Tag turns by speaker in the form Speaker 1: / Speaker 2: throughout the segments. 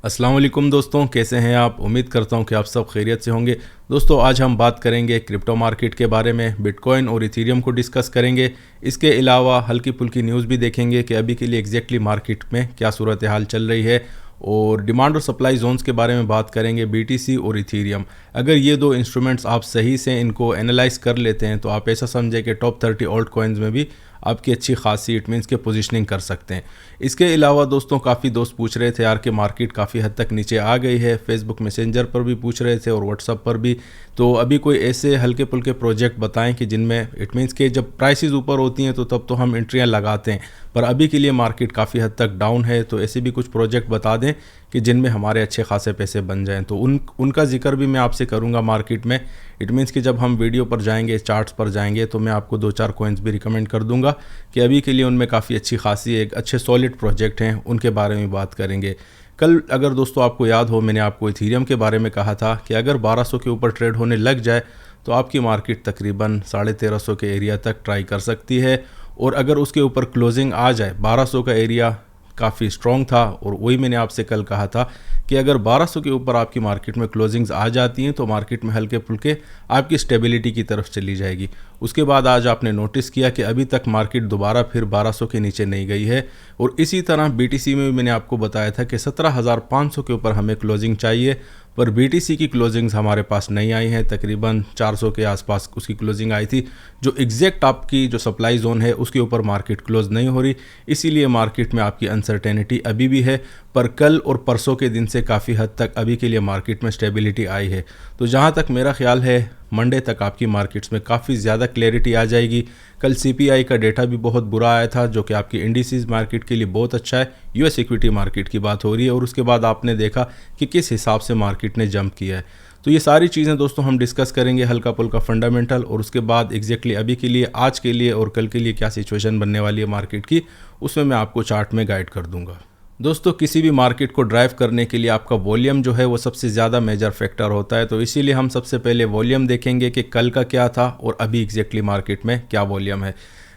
Speaker 1: अस्सलाम वालेकुम दोस्तों, कैसे हैं आप। उम्मीद करता हूं कि आप सब खैरियत से होंगे। दोस्तों आज हम बात करेंगे क्रिप्टो मार्केट के बारे में, बिटकॉइन और इथेरियम को डिस्कस करेंगे। इसके अलावा हल्की फुल्की न्यूज़ भी देखेंगे कि अभी के लिए एग्जैक्टली मार्केट में क्या सूरत हाल चल रही है, और डिमांड और सप्लाई जोन्स के बारे में बात करेंगे, बीटीसी और इथेरियम। अगर ये दो इंस्ट्रूमेंट्स आप सही से इनको एनालाइज कर लेते हैं तो आप ऐसा समझें कि टॉप 30 ऑल्ट कॉइन्स में भी आपकी अच्छी खासी इट मीन्स के पोजीशनिंग कर सकते हैं। इसके अलावा दोस्तों काफ़ी दोस्त पूछ रहे थे यार कि मार्केट काफ़ी हद तक नीचे आ गई है, फेसबुक मैसेंजर पर भी पूछ रहे थे और व्हाट्सअप पर भी। तो अभी कोई ऐसे हल्के फुल्के प्रोजेक्ट बताएं कि जिनमें इट मीन्स के जब प्राइसेस ऊपर होती हैं तो तब तो हम एंट्रियां लगाते हैं, पर अभी के लिए मार्केट काफ़ी हद तक डाउन है। तो ऐसे भी कुछ प्रोजेक्ट बता दें कि जिनमें हमारे अच्छे खासे पैसे बन जाएं, तो उनका जिक्र भी मैं आपसे करूंगा मार्केट में। इट मीन्स कि जब हम वीडियो पर जाएंगे, चार्ट्स पर जाएंगे, तो मैं आपको 2-4 कॉइन्स भी रिकमेंड कर दूंगा कि अभी के लिए उनमें काफ़ी अच्छी खासी एक अच्छे सॉलिड प्रोजेक्ट हैं, उनके बारे में बात करेंगे। कल अगर दोस्तों आपको याद हो, मैंने आपको इथेरियम के बारे में कहा था कि अगर 1200 के ऊपर ट्रेड होने लग जाए तो आपकी मार्केट तकरीबन 1350 के एरिया तक ट्राई कर सकती है। और अगर उसके ऊपर क्लोजिंग आ जाए, 1200 का एरिया काफ़ी स्ट्रॉन्ग था, और वही मैंने आपसे कल कहा था कि अगर 1200 के ऊपर आपकी मार्केट में क्लोजिंग्स आ जाती हैं तो मार्केट में हल्के फुल्के आपकी स्टेबिलिटी की तरफ चली जाएगी। उसके बाद आज आपने नोटिस किया कि अभी तक मार्केट दोबारा फिर 1200 के नीचे नहीं गई है। और इसी तरह बीटीसी में भी मैंने आपको बताया था कि 17,500 के ऊपर हमें क्लोजिंग चाहिए, पर बीटीसी की क्लोजिंग्स हमारे पास नहीं आई हैं। तकरीबन 400 के आसपास उसकी क्लोजिंग आई थी, जो एग्जैक्ट आपकी जो सप्लाई जोन है उसके ऊपर मार्केट क्लोज नहीं हो रही। इसीलिए मार्केट में आपकी अनसर्टेनिटी अभी भी है, पर कल और परसों के दिन से काफ़ी हद तक अभी के लिए मार्केट में स्टेबिलिटी आई है। तो जहाँ तक मेरा ख्याल है मंडे तक आपकी मार्केट्स में काफ़ी ज़्यादा क्लैरिटी आ जाएगी। कल सीपीआई का डेटा भी बहुत बुरा आया था, जो कि आपकी इंडिसेस मार्केट के लिए बहुत अच्छा है। यूएस इक्विटी मार्केट की बात हो रही है, और उसके बाद आपने देखा कि किस हिसाब से मार्केट ने जंप किया है। तो ये सारी चीज़ें दोस्तों हम डिस्कस करेंगे, हल्का फुल्का फंडामेंटल, और उसके बाद एग्जैक्टली अभी के लिए, आज के लिए और कल के लिए क्या सिचुएशन बनने वाली है मार्केट की, उसमें मैं आपको चार्ट में गाइड कर दूंगा। दोस्तों किसी भी मार्केट को ड्राइव करने के लिए आपका वॉल्यूम जो है वो सबसे ज़्यादा मेजर फैक्टर होता है। तो इसीलिए हम सबसे पहले वॉल्यूम देखेंगे कि कल का क्या था और अभी एग्जैक्टली मार्केट में क्या वॉल्यूम है।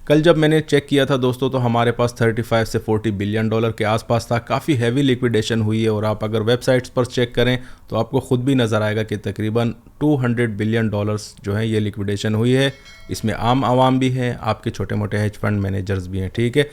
Speaker 1: कल जब मैंने चेक किया था दोस्तों, तो हमारे पास 35 से 40 बिलियन डॉलर के आसपास था। काफ़ी हैवी लिक्विडेशन हुई है, और आप अगर वेबसाइट्स पर चेक करें तो आपको खुद भी नज़र आएगा कि तकरीबन 200 बिलियन डॉलर्स जो है ये लिक्विडेशन हुई है। इसमें आम आवाम भी हैं, आपके छोटे मोटे हेज फंड मैनेजर्स भी हैं, ठीक है।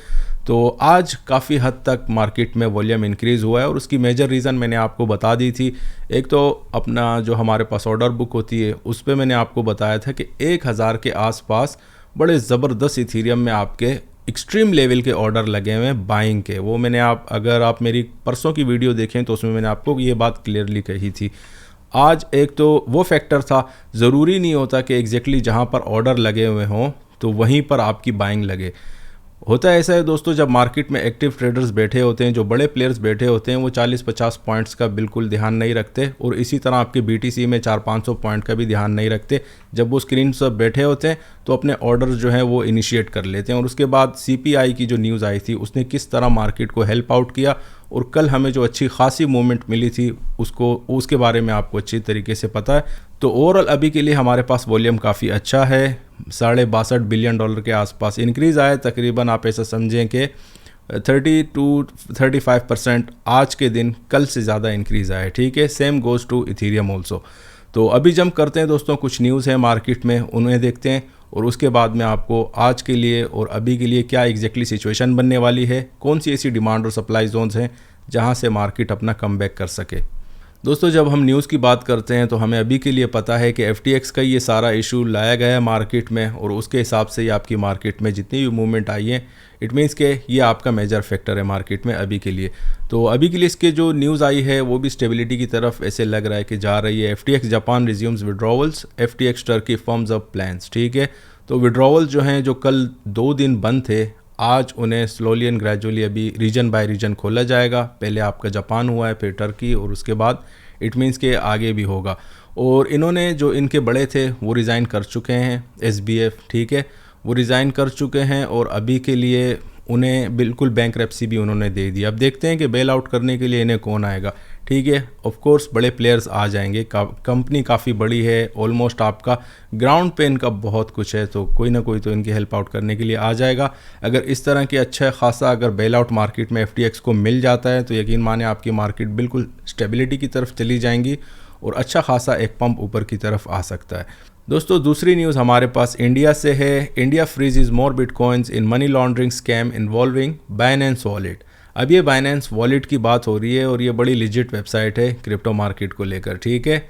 Speaker 1: तो आज काफ़ी हद तक मार्केट में वॉल्यूम इंक्रीज़ हुआ है, और उसकी मेजर रीज़न मैंने आपको बता दी थी। एक तो अपना जो हमारे पास ऑर्डर बुक होती है उस पर मैंने आपको बताया था कि 1000 के आसपास बड़े ज़बरदस्त इथेरियम में आपके एक्सट्रीम लेवल के ऑर्डर लगे हुए हैं बाइंग के। वो मैंने अगर आप मेरी परसों की वीडियो देखें तो उसमें मैंने आपको ये बात क्लियरली कही थी। आज एक तो वो फैक्टर था, ज़रूरी नहीं होता कि एग्जैक्टली जहाँ पर ऑर्डर लगे हुए हों तो वहीं पर आपकी बाइंग लगे। होता है ऐसा है दोस्तों, जब मार्केट में एक्टिव ट्रेडर्स बैठे होते हैं, जो बड़े प्लेयर्स बैठे होते हैं, वो 40-50 पॉइंट्स का बिल्कुल ध्यान नहीं रखते, और इसी तरह आपके बीटीसी में 400-500 पॉइंट का भी ध्यान नहीं रखते। जब वो स्क्रीन पर बैठे होते हैं तो अपने ऑर्डर्स जो हैं वो इनिशिएट कर लेते हैं। और उसके बाद सीपीआई की जो न्यूज़ आई थी उसने किस तरह मार्केट को हेल्प आउट किया, और कल हमें जो अच्छी खासी मूवमेंट मिली थी उसके बारे में आपको अच्छी तरीके से पता है। तो ओवरऑल अभी के लिए हमारे पास वॉल्यूम काफ़ी अच्छा है, 62.5 बिलियन डॉलर के आसपास इंक्रीज़ आया। तकरीबन आप ऐसा समझें कि 30-35% आज के दिन कल से ज़्यादा इंक्रीज़ आया, ठीक है। Same goes to Ethereum also. तो अभी जंप करते हैं दोस्तों, कुछ न्यूज़ है मार्केट में, उन्हें देखते हैं, और उसके बाद में आपको आज के लिए और अभी के लिए क्या एग्जैक्टली सिचुएशन बनने वाली है, कौन सी ऐसी डिमांड और सप्लाई जोन्स हैं जहां से मार्केट अपना कमबैक कर सके। दोस्तों जब हम न्यूज़ की बात करते हैं तो हमें अभी के लिए पता है कि एफटीएक्स का ये सारा इशू लाया गया है मार्केट में, और उसके हिसाब से ही आपकी मार्केट में जितनी भी मूवमेंट आई है, इट मीन्स के ये आपका मेजर फैक्टर है मार्केट में अभी के लिए। तो अभी के लिए इसके जो न्यूज़ आई है वो भी स्टेबिलिटी की तरफ ऐसे लग रहा है कि जा रही है। FTX Japan resumes withdrawals, FTX Turkey firms up plans, ठीक है। तो विड्रॉवल जो हैं, जो कल 2 दिन बंद थे, आज उन्हें स्लोली एंड ग्रेजुअली अभी रीजन बाय रीजन खोला जाएगा। पहले आपका जापान हुआ है, फिर टर्की, और उसके बाद इट मीन्स के आगे भी होगा। और इन्होंने जो इनके बड़े थे वो रिज़ाइन कर चुके हैं, एसबीएफ, ठीक है, वो रिज़ाइन कर चुके हैं, और अभी के लिए उन्हें बिल्कुल बैंकरप्सी भी उन्होंने दे दी। अब देखते हैं कि बेल आउट करने के लिए इन्हें कौन आएगा। ठीक है, ऑफ कोर्स बड़े प्लेयर्स आ जाएंगे, कंपनी काफ़ी बड़ी है, ऑलमोस्ट आपका ग्राउंड पे इनका बहुत कुछ है, तो कोई ना कोई तो इनकी हेल्प आउट करने के लिए आ जाएगा। अगर इस तरह की अच्छा खासा अगर बेल आउट मार्केट में FTX को मिल जाता है तो यकीन माने आपकी मार्केट बिल्कुल स्टेबिलिटी की तरफ चली जाएंगी और अच्छा खासा एक पंप ऊपर की तरफ आ सकता है। दोस्तों दूसरी न्यूज़ हमारे पास इंडिया से है। India फ्रीजेज more bitcoins in money laundering scam involving Binance wallet. अब ये बाइनेंस वॉलेट की बात हो रही है और ये बड़ी लिजिट वेबसाइट है क्रिप्टो मार्केट को लेकर। ठीक है,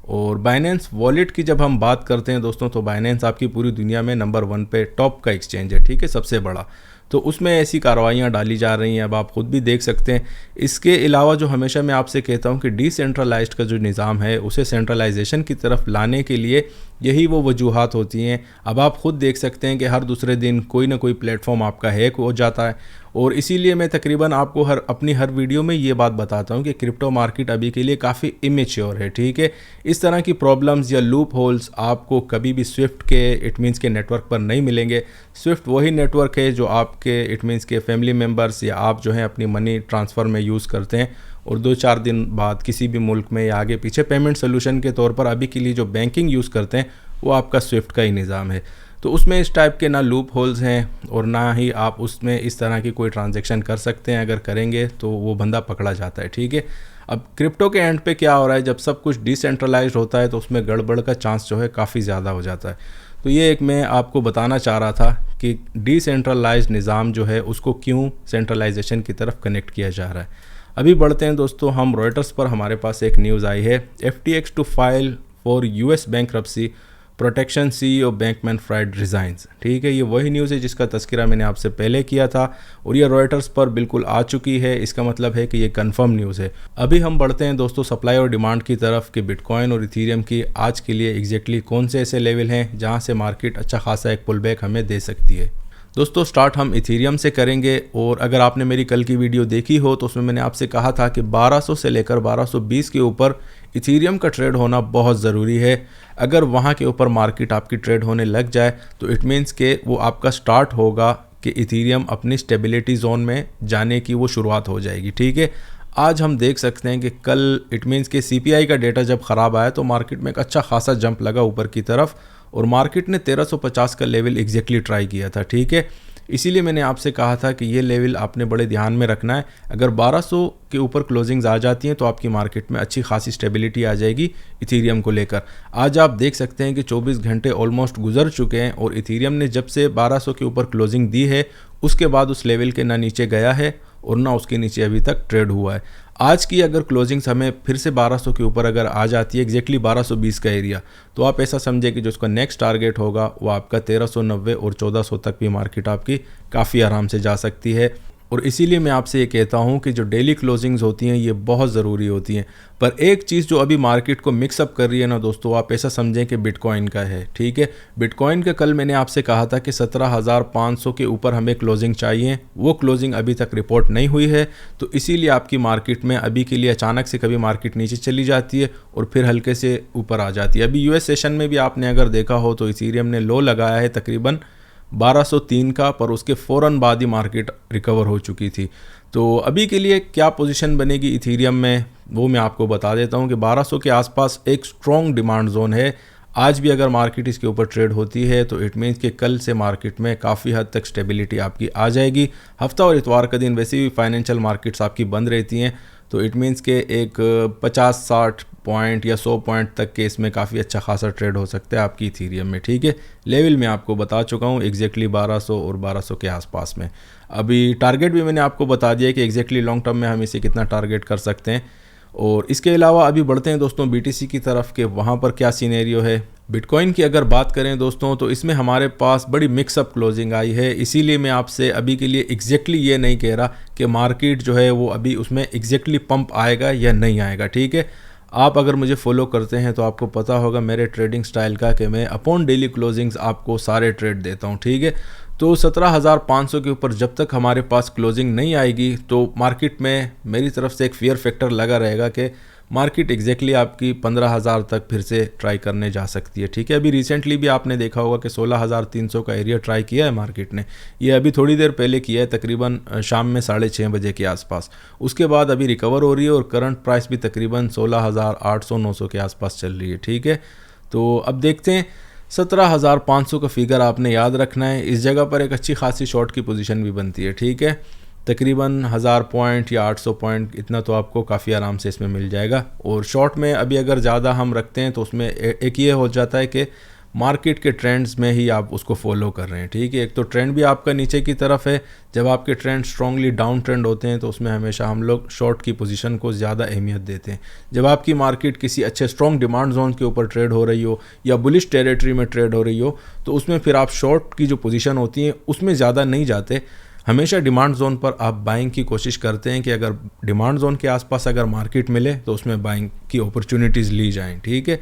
Speaker 1: और बाइनेंस वॉलेट की जब हम बात करते हैं दोस्तों तो बाइनेंस आपकी पूरी दुनिया में नंबर 1 पे टॉप का एक्सचेंज है। ठीक है, सबसे बड़ा। तो उसमें ऐसी कार्रवाइयाँ डाली जा रही हैं, अब आप खुद भी देख सकते हैं। इसके अलावा जो हमेशा मैं आपसे कहता हूँ कि डिसेंट्रलाइज्ड का जो निज़ाम है उसे सेंट्रलाइजेशन की तरफ लाने के लिए यही वो वजूहात होती हैं। अब आप खुद देख सकते हैं कि हर दूसरे दिन कोई ना कोई प्लेटफॉर्म आपका हैक हो जाता है और इसीलिए मैं तकरीबन आपको अपनी हर वीडियो में ये बात बताता हूँ कि क्रिप्टो मार्केट अभी के लिए काफ़ी इमेच्योर है। ठीक है, इस तरह की प्रॉब्लम्स या लूप होल्स आपको कभी भी स्विफ्ट के इट मीन्स के नेटवर्क पर नहीं मिलेंगे। स्विफ्ट वही नेटवर्क है जो आपके इट मीन्स के फैमिली मेम्बर्स या आप जो हैं अपनी मनी ट्रांसफ़र में यूज़ करते हैं और 2-4 दिन बाद किसी भी मुल्क में या आगे पीछे पेमेंट सोल्यूशन के तौर पर अभी के लिए जो बैंकिंग यूज़ करते हैं वो आपका स्विफ्ट का ही निज़ाम है। तो उसमें इस टाइप के ना लूप होल्स हैं और ना ही आप उसमें इस तरह की कोई ट्रांजैक्शन कर सकते हैं। अगर करेंगे तो वो बंदा पकड़ा जाता है। ठीक है, अब क्रिप्टो के एंड पे क्या हो रहा है, जब सब कुछ डिसेंट्रलाइज्ड होता है तो उसमें गड़बड़ का चांस जो है काफ़ी ज़्यादा हो जाता है। तो ये एक मैं आपको बताना चाह रहा था कि डिसेंट्रलाइज्ड निज़ाम जो है उसको क्यों सेंट्रलाइजेशन की तरफ कनेक्ट किया जा रहा है। अभी बढ़ते हैं दोस्तों, हम रॉयटर्स पर हमारे पास एक न्यूज़ आई है। FTX to file for US bankruptcy, protection CEO Bankman Fried resigns. ठीक है, ये वही न्यूज़ है जिसका तस्करा मैंने आपसे पहले किया था और ये रॉयटर्स पर बिल्कुल आ चुकी है। इसका मतलब है कि ये कंफर्म न्यूज़ है। अभी हम बढ़ते हैं दोस्तों सप्लाई और डिमांड की तरफ कि बिटकॉइन और इथीरियम की आज के लिए एग्जैक्टली कौन से ऐसे लेवल हैं जहाँ से मार्केट अच्छा खासा एक पुल बैक हमें दे सकती है। दोस्तों स्टार्ट हम इथीरियम से करेंगे और अगर आपने मेरी कल की वीडियो देखी हो तो उसमें मैंने आपसे कहा था कि 1200 से लेकर 1220 के ऊपर इथीरियम का ट्रेड होना बहुत ज़रूरी है। अगर वहाँ के ऊपर मार्केट आपकी ट्रेड होने लग जाए तो इट मीन्स के वो आपका स्टार्ट होगा कि इथीरियम अपनी स्टेबिलिटी जोन में जाने की वो शुरुआत हो जाएगी। ठीक है, आज हम देख सकते हैं कि कल इट मीन्स के CPI का डेटा जब ख़राब आया तो मार्केट में एक अच्छा खासा जंप लगा ऊपर की तरफ और मार्केट ने 1350 का लेवल एग्जैक्टली ट्राई किया था। ठीक है, इसीलिए मैंने आपसे कहा था कि ये लेवल आपने बड़े ध्यान में रखना है। अगर 1200 के ऊपर क्लोजिंग्स आ जाती हैं तो आपकी मार्केट में अच्छी खासी स्टेबिलिटी आ जाएगी इथीरियम को लेकर। आज आप देख सकते हैं कि 24 घंटे ऑलमोस्ट गुजर चुके हैं और इथीरियम ने जब से 1200 के ऊपर क्लोजिंग दी है उसके बाद उस लेवल के ना नीचे गया है और ना उसके नीचे अभी तक ट्रेड हुआ है। आज की अगर क्लोजिंग्स हमें फिर से 1200 के ऊपर अगर आ जाती है एग्जैक्टली 1220 का एरिया, तो आप ऐसा समझे कि जो उसका नेक्स्ट टारगेट होगा वो आपका 1390 और 1400 तक भी मार्केट आपकी काफ़ी आराम से जा सकती है। और इसीलिए मैं आपसे ये कहता हूँ कि जो डेली क्लोजिंग्स होती हैं ये बहुत ज़रूरी होती हैं। पर एक चीज़ जो अभी मार्केट को मिक्सअप कर रही है ना दोस्तों, आप ऐसा समझें कि बिटकॉइन का है। ठीक है, बिटकॉइन का कल मैंने आपसे कहा था कि 17,500 के ऊपर हमें क्लोजिंग चाहिए, वो क्लोजिंग अभी तक रिपोर्ट नहीं हुई है। तो इसीलिए आपकी मार्केट में अभी के लिए अचानक से कभी मार्केट नीचे चली जाती है और फिर हल्के से ऊपर आ जाती है। अभी US सेशन में भी आपने अगर देखा हो तो इथीरियम ने लो लगाया है तकरीबन 1203 का, पर उसके फ़ौरन बाद ही मार्केट रिकवर हो चुकी थी। तो अभी के लिए क्या पोजीशन बनेगी इथीरियम में वो मैं आपको बता देता हूँ कि 1200 के आसपास एक स्ट्रॉन्ग डिमांड जोन है। आज भी अगर मार्केट इसके ऊपर ट्रेड होती है तो इट मीन्स कि कल से मार्केट में काफ़ी हद तक स्टेबिलिटी आपकी आ जाएगी। हफ्ता और इतवार का दिन वैसे भी फाइनेंशियल मार्केट्स आपकी बंद रहती हैं, तो इट मीन्स के एक 50-60 पॉइंट या 100 पॉइंट तक के इसमें काफ़ी अच्छा खासा ट्रेड हो सकता है आपकी इथीरियम में। ठीक है, लेवल मैं आपको बता चुका हूँ एग्जैक्टली 1200 और 1200 के आसपास में। अभी टारगेट भी मैंने आपको बता दिया कि एग्जैक्टली लॉन्ग टर्म में हम इसे कितना टारगेट कर सकते हैं। और इसके अलावा अभी बढ़ते हैं दोस्तों BTC की तरफ के वहाँ पर क्या सीनेरियो है। बिटकॉइन की अगर बात करें दोस्तों तो इसमें हमारे पास बड़ी मिक्सअप क्लोजिंग आई है, इसीलिए मैं आपसे अभी के लिए एग्जैक्टली ये नहीं कह रहा कि मार्केट जो है वो अभी उसमें एग्जैक्टली पंप आएगा या नहीं आएगा। ठीक है, आप अगर मुझे फॉलो करते हैं तो आपको पता होगा मेरे ट्रेडिंग स्टाइल का कि मैं अपॉन डेली क्लोजिंग्स आपको सारे ट्रेड देता हूँ। ठीक है, तो 17,500 के ऊपर जब तक हमारे पास क्लोजिंग नहीं आएगी तो मार्केट में मेरी तरफ से एक फियर फैक्टर लगा रहेगा कि मार्केट एग्जैक्टली आपकी 15,000 तक फिर से ट्राई करने जा सकती है। ठीक है, अभी रिसेंटली भी आपने देखा होगा कि 16,300 का एरिया ट्राई किया है मार्केट ने। ये अभी थोड़ी देर पहले किया है, तकरीबन शाम में 6:30 बजे के आसपास। उसके बाद अभी रिकवर हो रही है और करंट प्राइस भी तकरीबन 16,800-900 के आसपास चल रही है। ठीक है, तो अब देखते हैं 17,500 का फिगर आपने याद रखना है। इस जगह पर एक अच्छी खासी शॉर्ट की पोजीशन भी बनती है। ठीक है, तकरीबन 1000 पॉइंट या 800 पॉइंट इतना तो आपको काफ़ी आराम से इसमें मिल जाएगा। और शॉर्ट में अभी अगर ज़्यादा हम रखते हैं तो उसमें एक ये हो जाता है कि मार्केट के ट्रेंड्स में ही आप उसको फॉलो कर रहे हैं। ठीक है, एक तो ट्रेंड भी आपका नीचे की तरफ है। जब आपके ट्रेंड स्ट्रांगली डाउन ट्रेंड होते हैं तो उसमें हमेशा हम लोग शॉर्ट की पोजीशन को ज़्यादा अहमियत देते हैं। जब आपकी मार्केट किसी अच्छे स्ट्रॉन्ग डिमांड जोन के ऊपर ट्रेड हो रही हो या बुलिश टेरिटरी में ट्रेड हो रही हो तो उसमें फिर आप शॉर्ट की जो पोजीशन होती है उसमें ज़्यादा नहीं जाते। हमेशा डिमांड जोन पर आप बाइंग की कोशिश करते हैं कि अगर डिमांड जोन के आसपास अगर मार्केट मिले तो उसमें बाइंग की अपॉर्चुनिटीज़ ली जाएं। ठीक है,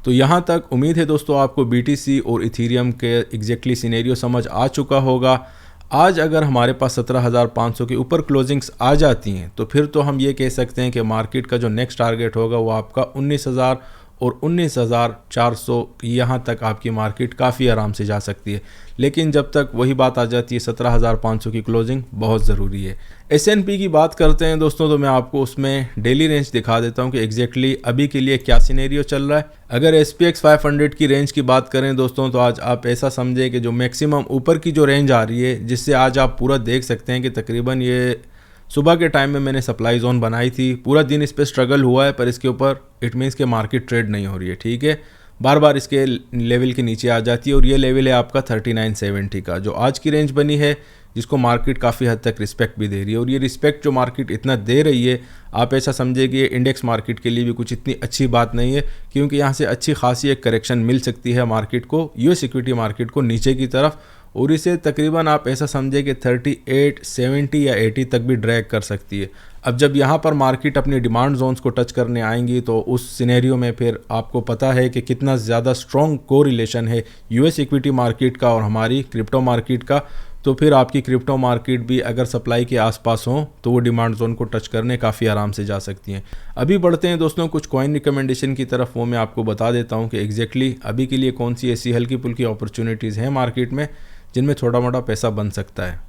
Speaker 1: तो यहाँ तक उम्मीद है दोस्तों आपको BTC और इथीरियम के एग्जैक्टली सिनेरियो समझ आ चुका होगा। आज अगर हमारे पास 17,500 के ऊपर क्लोजिंग्स आ जाती हैं तो फिर तो हम ये कह सकते हैं कि मार्केट का जो नेक्स्ट टारगेट होगा वो आपका 19,000 और 19,400 यहाँ तक आपकी मार्केट काफ़ी आराम से जा सकती है। लेकिन जब तक वही बात आ जाती है 17,500 की क्लोजिंग बहुत ज़रूरी है। S&P की बात करते हैं दोस्तों तो मैं आपको उसमें डेली रेंज दिखा देता हूँ कि एग्जैक्टली अभी के लिए क्या सिनेरियो चल रहा है। अगर SPX 500 की रेंज की बात करें दोस्तों तो आज आप ऐसा समझे कि जो मैक्सिमम ऊपर की जो रेंज आ रही है जिससे आज आप पूरा देख सकते हैं कि तकरीबन ये सुबह के टाइम में मैंने सप्लाई जोन बनाई थी, पूरा दिन इस पर स्ट्रगल हुआ है पर इसके ऊपर इट मीन्स के मार्केट ट्रेड नहीं हो रही है। ठीक है, बार बार इसके लेवल के नीचे आ जाती है और ये लेवल है आपका 3970 का जो आज की रेंज बनी है, जिसको मार्केट काफ़ी हद तक रिस्पेक्ट भी दे रही है। और ये रिस्पेक्ट जो मार्केट इतना दे रही है आप ऐसा समझे कि ये इंडेक्स मार्केट के लिए भी कुछ इतनी अच्छी बात नहीं है, क्योंकि यहाँ से अच्छी खासी एक करेक्शन मिल सकती है मार्केट को, यूएस इक्विटी मार्केट को नीचे की तरफ, और इसे तकरीबन आप ऐसा समझे कि 38, 70 या 80 तक भी ड्रैग कर सकती है। अब जब यहाँ पर मार्केट अपनी डिमांड जोन्स को टच करने आएंगी तो उस सिनेरियो में फिर आपको पता है कि कितना ज़्यादा स्ट्रॉन्ग कोरिलेशन है यूएस इक्विटी मार्केट का और हमारी क्रिप्टो मार्केट का। तो फिर आपकी क्रिप्टो मार्केट भी अगर सप्लाई के आसपास हो तो वो डिमांड जोन को टच करने काफ़ी आराम से जा सकती हैं। अभी बढ़ते हैं दोस्तों कुछ कॉइन रिकमेंडेशन की तरफ, वो मैं आपको बता देता हूँ कि एग्जैक्टली अभी के लिए कौन सी ऐसी हल्की फुल्की अपॉर्चुनिटीज़ हैं मार्केट में जिनमें छोटा मोटा पैसा बन सकता है।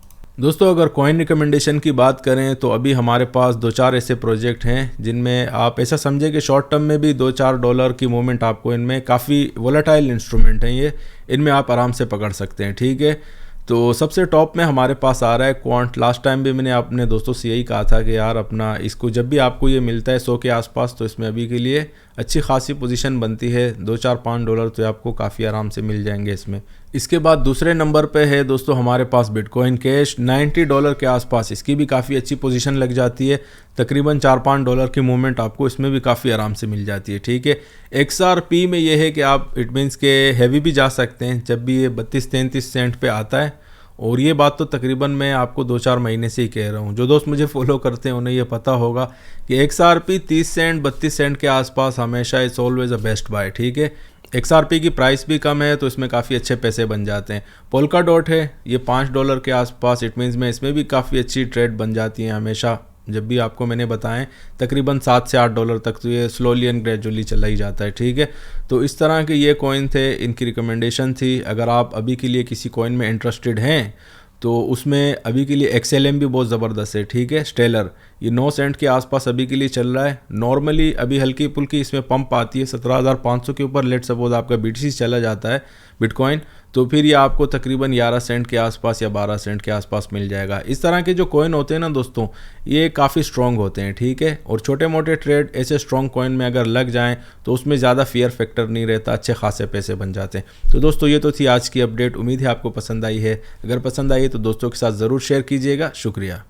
Speaker 1: दोस्तों अगर कॉइन रिकमेंडेशन की बात करें तो अभी हमारे पास 2-4 ऐसे प्रोजेक्ट हैं जिनमें आप ऐसा समझे कि शॉर्ट टर्म में भी $2-4 की मूवमेंट आपको इनमें, काफ़ी वोलेटाइल इंस्ट्रूमेंट हैं ये, इनमें आप आराम से पकड़ सकते हैं। ठीक है, तो सबसे टॉप में हमारे पास आ रहा है क्वांट। लास्ट टाइम भी मैंने अपने दोस्तों से यही कहा था कि यार अपना इसको जब भी आपको ये मिलता है 100 के आसपास तो इसमें अभी के लिए अच्छी खासी पोजीशन बनती है, $2-4-5 तो आपको काफ़ी आराम से मिल जाएंगे इसमें। इसके बाद दूसरे नंबर पे है दोस्तों हमारे पास बिटकॉइन कैश, $90 के आसपास इसकी भी काफ़ी अच्छी पोजीशन लग जाती है, तकरीबन $4-5 की मूवमेंट आपको इसमें भी काफ़ी आराम से मिल जाती है। ठीक है, XRP में ये है कि आप इट मीन्स के हैवी भी जा सकते हैं जब भी ये 32-33 सेंट पे आता है, और ये बात तो तकरीबन मैं आपको 2-4 महीने से ही कह रहा हूँ। जो दोस्त मुझे फॉलो करते हैं उन्हें ये पता होगा कि XRP 30 सेंट 32 सेंट के आसपास हमेशा it's always a best buy. ठीक है, XRP की प्राइस भी कम है तो इसमें काफ़ी अच्छे पैसे बन जाते हैं। पोल्का डॉट है ये $5 के आसपास, इट मीन्स में इसमें भी काफ़ी अच्छी ट्रेड बन जाती है हमेशा, जब भी आपको मैंने बताएं तकरीबन $7 से $8 तक तो ये स्लोली एंड ग्रेजुअली चला ही जाता है। ठीक है, तो इस तरह के ये कॉइन थे, इनकी रिकमेंडेशन थी। अगर आप अभी के लिए किसी कॉइन में इंटरेस्टेड हैं तो उसमें अभी के लिए XLM भी बहुत ज़बरदस्त है। ठीक है, स्टेलर ये 9 सेंट के आसपास अभी के लिए चल रहा है। नॉर्मली अभी हल्की फुल्की इसमें पंप आती है 17,500 के ऊपर, लेट सपोज आपका BTC चला जाता है बिटकॉइन, तो फिर ये आपको तकरीबन 11 सेंट के आसपास या 12 सेंट के आसपास मिल जाएगा। इस तरह के जो कॉइन होते हैं ना दोस्तों ये काफ़ी स्ट्रॉन्ग होते हैं। ठीक है, और छोटे मोटे ट्रेड ऐसे स्ट्रॉन्ग कॉइन में अगर लग जाएं तो उसमें ज़्यादा फियर फैक्टर नहीं रहता, अच्छे खासे पैसे बन जाते हैं। तो दोस्तों ये तो थी आज की अपडेट, उम्मीद है आपको पसंद आई है। अगर पसंद आई है तो दोस्तों के साथ ज़रूर शेयर कीजिएगा। शुक्रिया।